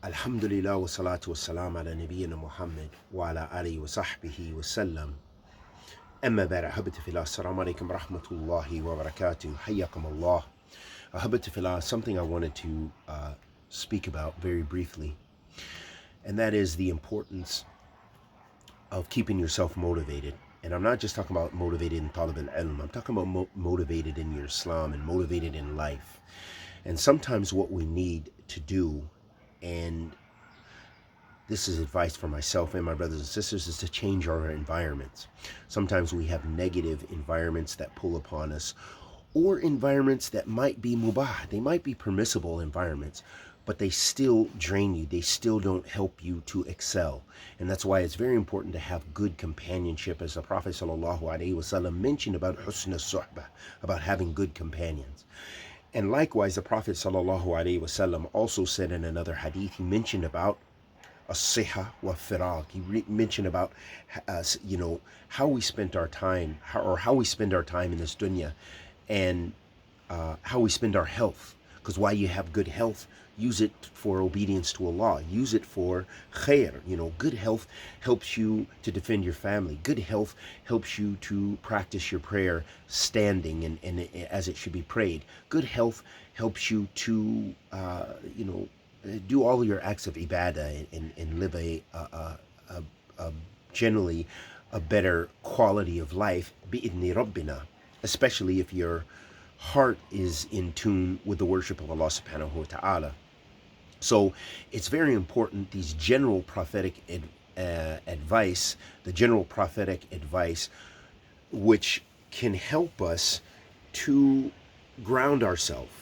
Alhamdulillah wa salatu wa salam ala nabiyyina Muhammad wa ala alihi wa sahbihi wa sallam. Amma ba'd, ahabati fillah, assalamu alaikum rahmatullahi wa barakatuh. Hayyakum Allah. Ahabati fillah, something I wanted to speak about very briefly, and that is the importance of keeping yourself motivated. And I'm not just talking about motivated in talib al-ilm, I'm talking about motivated in your Islam and motivated in life. And sometimes what we need to do, and this is advice for myself and my brothers and sisters, is to change our environments. Sometimes we have negative environments that pull upon us, or environments that might be mubah, they might be permissible environments, but they still drain you. They still don't help you to excel. And that's why it's very important to have good companionship, as the Prophet ﷺ mentioned about husn al-suhbah, about having good companions. And likewise, the Prophet ﷺ also said in another hadith, he mentioned about as-siha wa firaq. He mentioned about how we spent our time, how we spend our time in this dunya, and how we spend our health. Because while you have good health, use it for obedience to Allah. Use it for khair. Good health helps you to defend your family. Good health helps you to practice your prayer standing and as it should be prayed. Good health helps you to do all your acts of ibadah and live a generally a better quality of life, bi'idni rabbina, especially if your heart is in tune with the worship of Allah subhanahu wa ta'ala. So it's very important, these general prophetic advice, the general prophetic advice, which can help us to ground ourselves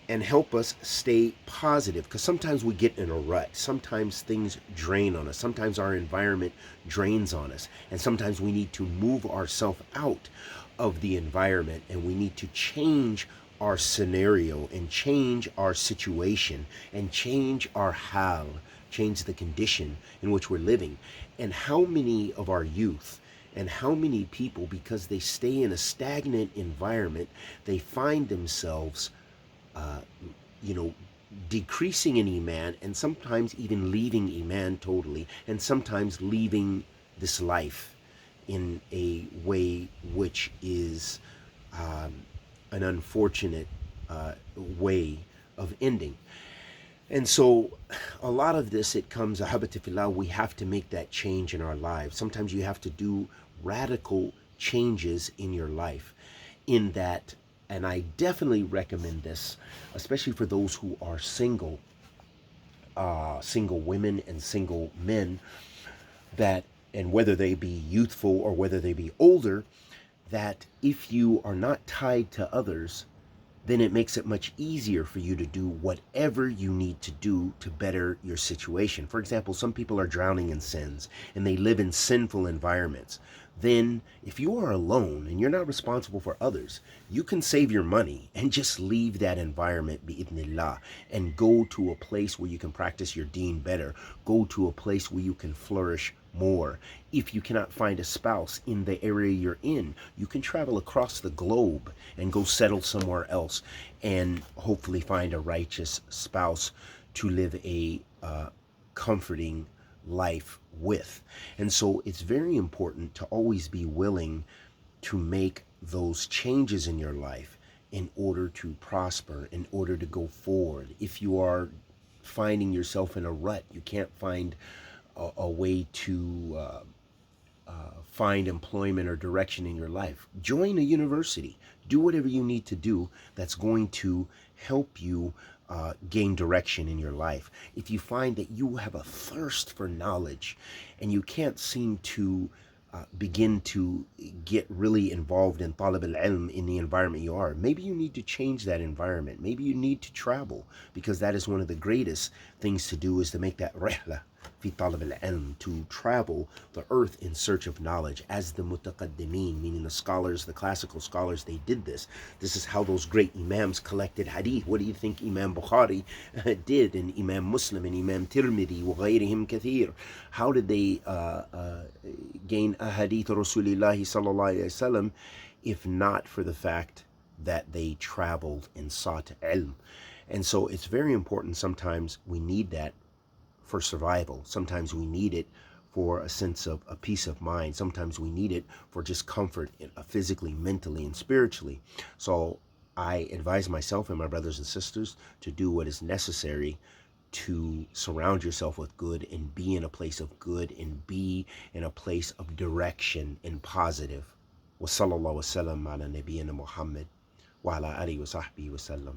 and help us stay positive, because sometimes we get in a rut. Sometimes things drain on us. Sometimes our environment drains on us. And sometimes we need to move ourselves out of the environment, and we need to change our scenario and change our situation and change our hal, change the condition in which we're living. And how many of our youth and how many people, because they stay in a stagnant environment, they find themselves decreasing in iman, and sometimes even leaving iman totally, and sometimes leaving this life in a way which is an unfortunate way of ending. And so a lot of this, it comes, ahabatifillah, we have to make that change in our lives. Sometimes you have to do radical changes in your life in that. And I definitely recommend this, especially for those who are single women and single men, that, and whether they be youthful or whether they be older, that if you are not tied to others, then it makes it much easier for you to do whatever you need to do to better your situation. For example, some people are drowning in sins and they live in sinful environments. Then if you are alone and you're not responsible for others, you can save your money and just leave that environment bi'idhnillah and go to a place where you can practice your deen better. Go to a place where you can flourish more. If you cannot find a spouse in the area you're in, you can travel across the globe and go settle somewhere else and hopefully find a righteous spouse to live a comforting life with. And so it's very important to always be willing to make those changes in your life in order to prosper, in order to go forward. If you are finding yourself in a rut, you can't find a way to find employment or direction in your life, join a university. Do whatever you need to do that's going to help you gain direction in your life. If you find that you have a thirst for knowledge and you can't seem to begin to get really involved in talib al-ilm in the environment you are, maybe you need to change that environment. Maybe you need to travel, because that is one of the greatest things to do, is to make that rihla fi talib al-ilm, to travel the earth in search of knowledge, as the mutaqaddimin, meaning the scholars, the classical scholars, they did this. This is how those great imams collected hadith. What do you think Imam Bukhari did, and Imam Muslim and Imam Tirmidhi wa ghayrihim kathir? How did they gain ahadith Rasulillahi sallallahu alayhi wasallam, if not for the fact that they traveled and sought ilm? And so it's very important. Sometimes we need that for survival. Sometimes we need it for a sense of a peace of mind. Sometimes we need it for just comfort, physically, mentally, and spiritually. So I advise myself and my brothers and sisters to do what is necessary to surround yourself with good and be in a place of good and be in a place of direction and positive. Wa sallallahu wa sallam ala nabiyyina Muhammad wa ala alihi wa sahbihi wa sallam.